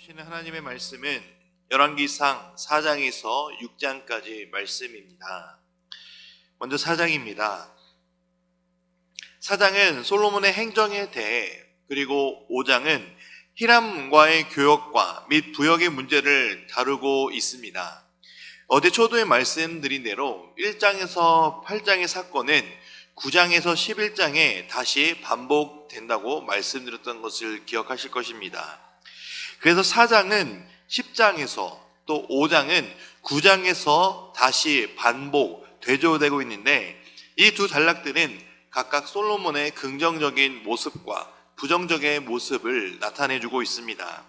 하시는 하나님의 말씀은 열왕기상 4장에서 6장까지 말씀입니다. 먼저 4장입니다. 4장은 솔로몬의 행정에 대해, 그리고 5장은 히람과의 교역과 및 부역의 문제를 다루고 있습니다. 어제 초도에 말씀드린 대로 1장에서 8장의 사건은 9장에서 11장에 다시 반복된다고 말씀드렸던 것을 기억하실 것입니다. 그래서 4장은 10장에서 또 5장은 9장에서 다시 반복, 되조되고 있는데, 이 두 단락들은 각각 솔로몬의 긍정적인 모습과 부정적인 모습을 나타내주고 있습니다.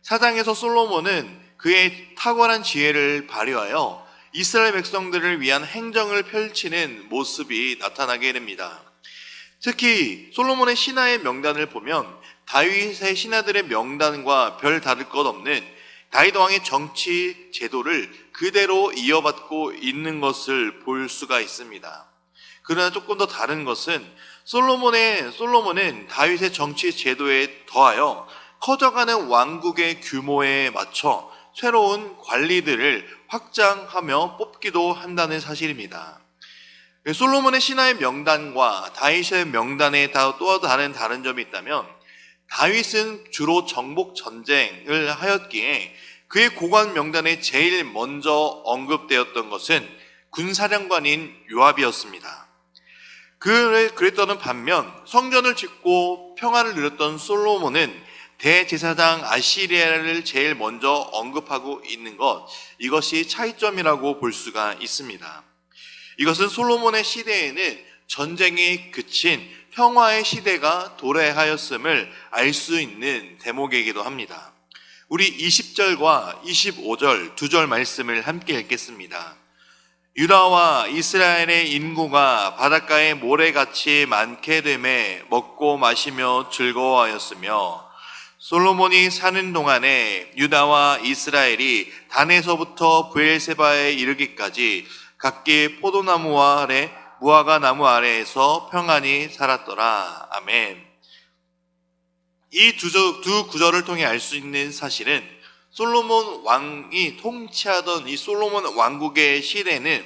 4장에서 솔로몬은 그의 탁월한 지혜를 발휘하여 이스라엘 백성들을 위한 행정을 펼치는 모습이 나타나게 됩니다. 특히 솔로몬의 신하의 명단을 보면 다윗의 신하들의 명단과 별 다를 것 없는 다윗 왕의 정치 제도를 그대로 이어받고 있는 것을 볼 수가 있습니다. 그러나 조금 더 다른 것은 솔로몬은 다윗의 정치 제도에 더하여 커져가는 왕국의 규모에 맞춰 새로운 관리들을 확장하며 뽑기도 한다는 사실입니다. 솔로몬의 신하의 명단과 다윗의 명단에 또 다른 점이 있다면, 다윗은 주로 정복 전쟁을 하였기에 그의 고관 명단에 제일 먼저 언급되었던 것은 군사령관인 요압이었습니다. 그랬던 반면 성전을 짓고 평화를 누렸던 솔로몬은 대제사장 아시리아를 제일 먼저 언급하고 있는 것, 이것이 차이점이라고 볼 수가 있습니다. 이것은 솔로몬의 시대에는 전쟁이 그친 평화의 시대가 도래하였음을 알 수 있는 대목이기도 합니다. 우리 20절과 25절 두 절 말씀을 함께 읽겠습니다. 유다와 이스라엘의 인구가 바닷가의 모래같이 많게 되매 먹고 마시며 즐거워하였으며, 솔로몬이 사는 동안에 유다와 이스라엘이 단에서부터 브엘세바에 이르기까지 각기 포도나무 아래 무화과 나무 아래에서 평안히 살았더라. 아멘. 이 두 구절을 통해 알 수 있는 사실은, 솔로몬 왕이 통치하던 이 솔로몬 왕국의 시대는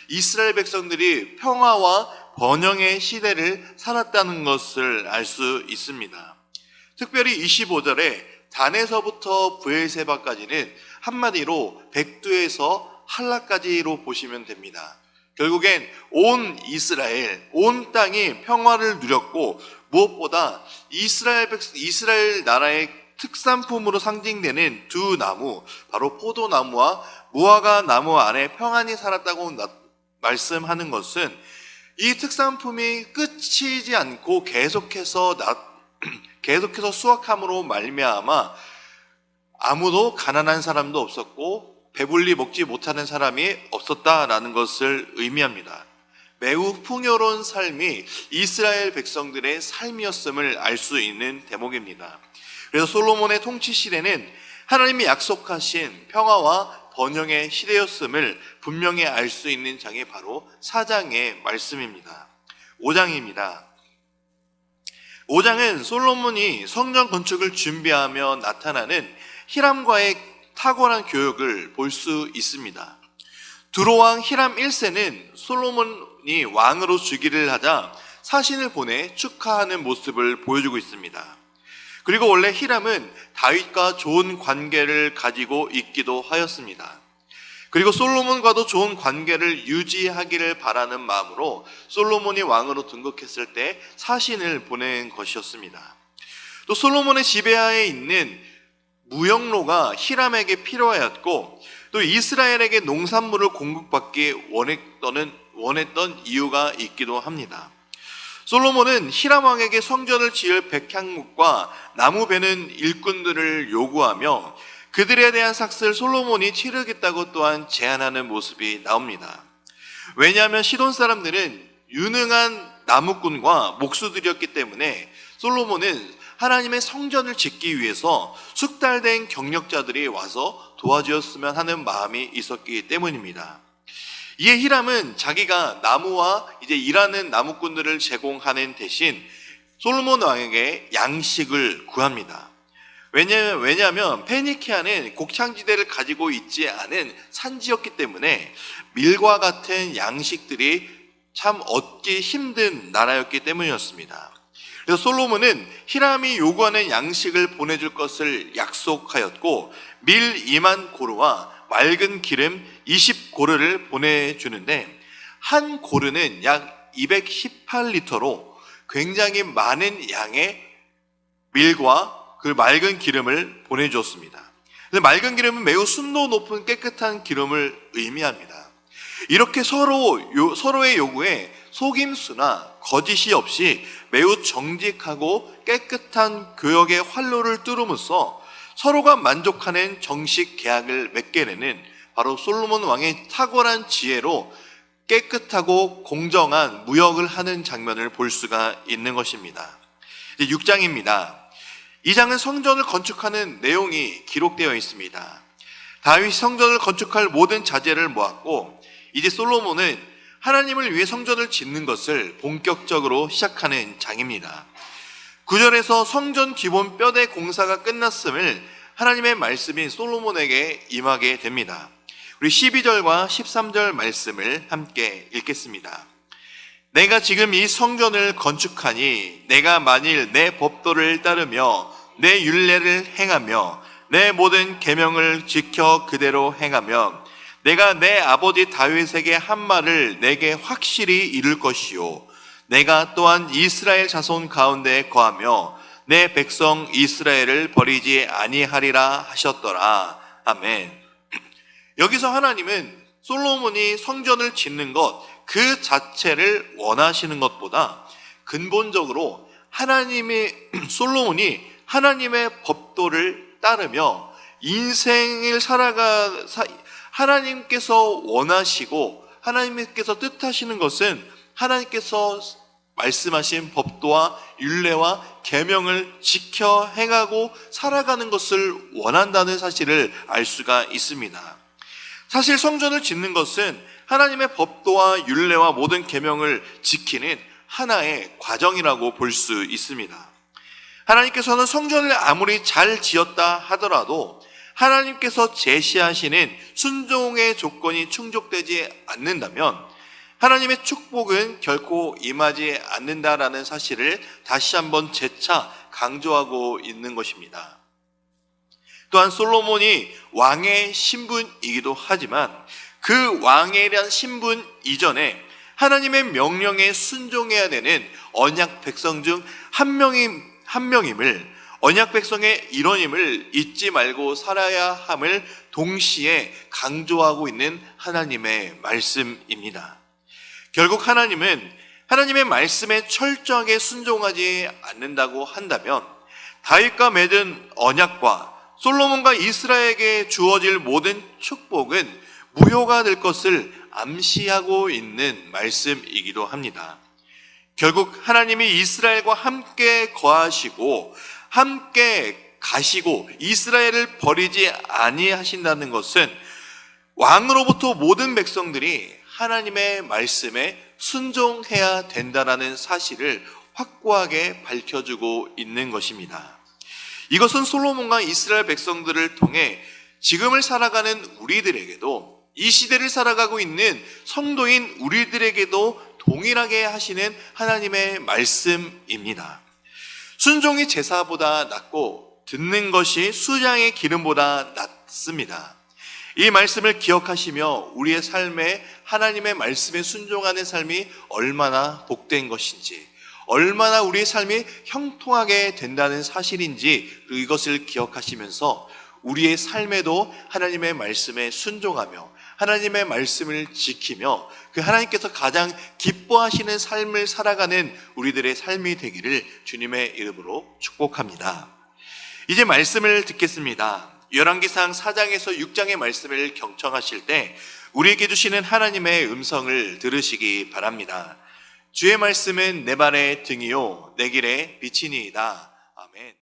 이스라엘 백성들이 평화와 번영의 시대를 살았다는 것을 알 수 있습니다. 특별히 25절에 단에서부터 브엘세바까지는 한마디로 백두에서 한라까지로 보시면 됩니다. 결국엔 온 이스라엘, 온 땅이 평화를 누렸고, 무엇보다 이스라엘 나라의 특산품으로 상징되는 두 나무, 바로 포도나무와 무화과 나무 안에 평안히 살았다고 말씀하는 것은, 이 특산품이 끝이지 않고 계속해서 수확함으로 말미암아 아무도 가난한 사람도 없었고 배불리 먹지 못하는 사람이 없었다라는 것을 의미합니다. 매우 풍요로운 삶이 이스라엘 백성들의 삶이었음을 알 수 있는 대목입니다. 그래서 솔로몬의 통치 시대는 하나님이 약속하신 평화와 번영의 시대였음을 분명히 알 수 있는 장이 바로 4장의 말씀입니다. 5장입니다. 5장은 솔로몬이 성전 건축을 준비하며 나타나는 히람과의 탁월한 교역을 볼 수 있습니다. 두로왕 히람 1세는 솔로몬이 왕으로 즉위를 하자 사신을 보내 축하하는 모습을 보여주고 있습니다. 그리고 원래 히람은 다윗과 좋은 관계를 가지고 있기도 하였습니다. 그리고 솔로몬과도 좋은 관계를 유지하기를 바라는 마음으로 솔로몬이 왕으로 등극했을 때 사신을 보낸 것이었습니다. 또 솔로몬의 지배하에 있는 무역로가 히람에게 필요하였고, 또 이스라엘에게 농산물을 공급받기 원했던 이유가 있기도 합니다. 솔로몬은 히람 왕에게 성전을 지을 백향목과 나무 베는 일꾼들을 요구하며 그들에 대한 삭스를 솔로몬이 치르겠다고 또한 제안하는 모습이 나옵니다. 왜냐하면 시돈 사람들은 유능한 나무꾼과 목수들이었기 때문에 솔로몬은 하나님의 성전을 짓기 위해서 숙달된 경력자들이 와서 도와주었으면 하는 마음이 있었기 때문입니다. 이에 히람은 자기가 나무와 일하는 나무꾼들을 제공하는 대신 솔로몬 왕에게 양식을 구합니다. 왜냐하면 페니키아는 곡창지대를 가지고 있지 않은 산지였기 때문에 밀과 같은 양식들이 참 얻기 힘든 나라였기 때문이었습니다. 그래서 솔로몬은 히람이 요구하는 양식을 보내줄 것을 약속하였고 밀 2만 고르와 맑은 기름 20고르를 보내주는데 한 고르는 약 218리터로 굉장히 많은 양의 밀과 그 맑은 기름을 보내주었습니다. 맑은 기름은 매우 순도 높은 깨끗한 기름을 의미합니다. 이렇게 서로의 요구에 속임수나 거짓이 없이 매우 정직하고 깨끗한 교역의 활로를 뚫음으로써 서로가 만족하는 정식 계약을 맺게 되는 바로 솔로몬 왕의 탁월한 지혜로 깨끗하고 공정한 무역을 하는 장면을 볼 수가 있는 것입니다. 이제 6장입니다. 이 장은 성전을 건축하는 내용이 기록되어 있습니다. 다윗이 성전을 건축할 모든 자재를 모았고 이제 솔로몬은 하나님을 위해 성전을 짓는 것을 본격적으로 시작하는 장입니다. 9절에서 성전 기본 뼈대 공사가 끝났음을 하나님의 말씀인 솔로몬에게 임하게 됩니다. 우리 12절과 13절 말씀을 함께 읽겠습니다. 내가 지금 이 성전을 건축하니 내가 만일 내 법도를 따르며 내 율례를 행하며 내 모든 계명을 지켜 그대로 행하면 내가 내 아버지 다윗에게 한 말을 내게 확실히 이룰 것이요 내가 또한 이스라엘 자손 가운데 거하며 내 백성 이스라엘을 버리지 아니하리라 하셨더라. 아멘. 여기서 하나님은 솔로몬이 성전을 짓는 것 그 자체를 원하시는 것보다 근본적으로 솔로몬이 하나님의 법도를 따르며 인생을 하나님께서 원하시고 하나님께서 뜻하시는 것은 하나님께서 말씀하신 법도와 율례와 계명을 지켜 행하고 살아가는 것을 원한다는 사실을 알 수가 있습니다. 사실 성전을 짓는 것은 하나님의 법도와 율례와 모든 계명을 지키는 하나의 과정이라고 볼 수 있습니다. 하나님께서는 성전을 아무리 잘 지었다 하더라도 하나님께서 제시하시는 순종의 조건이 충족되지 않는다면 하나님의 축복은 결코 임하지 않는다라는 사실을 다시 한번 재차 강조하고 있는 것입니다. 또한 솔로몬이 왕의 신분이기도 하지만 그 왕에 대한 신분 이전에 하나님의 명령에 순종해야 되는 언약 백성 중 한 명임을 언약 백성의 일원임을 잊지 말고 살아야 함을 동시에 강조하고 있는 하나님의 말씀입니다. 결국 하나님은 하나님의 말씀에 철저하게 순종하지 않는다고 한다면 다윗과 맺은 언약과 솔로몬과 이스라엘에게 주어질 모든 축복은 무효가 될 것을 암시하고 있는 말씀이기도 합니다. 결국 하나님이 이스라엘과 함께 거하시고 함께 가시고 이스라엘을 버리지 아니하신다는 것은 왕으로부터 모든 백성들이 하나님의 말씀에 순종해야 된다는 사실을 확고하게 밝혀주고 있는 것입니다. 이것은 솔로몬과 이스라엘 백성들을 통해 지금을 살아가는 우리들에게도 이 시대를 살아가고 있는 성도인 우리들에게도 동일하게 하시는 하나님의 말씀입니다. 순종이 제사보다 낫고 듣는 것이 수장의 기름보다 낫습니다. 이 말씀을 기억하시며 우리의 삶에 하나님의 말씀에 순종하는 삶이 얼마나 복된 것인지, 얼마나 우리의 삶이 형통하게 된다는 사실인지 이것을 기억하시면서 우리의 삶에도 하나님의 말씀에 순종하며 하나님의 말씀을 지키며 그 하나님께서 가장 기뻐하시는 삶을 살아가는 우리들의 삶이 되기를 주님의 이름으로 축복합니다. 이제 말씀을 듣겠습니다. 열왕기상 4장에서 6장의 말씀을 경청하실 때 우리에게 주시는 하나님의 음성을 들으시기 바랍니다. 주의 말씀은 내 발의 등이요 내 길의 빛이니이다. 아멘.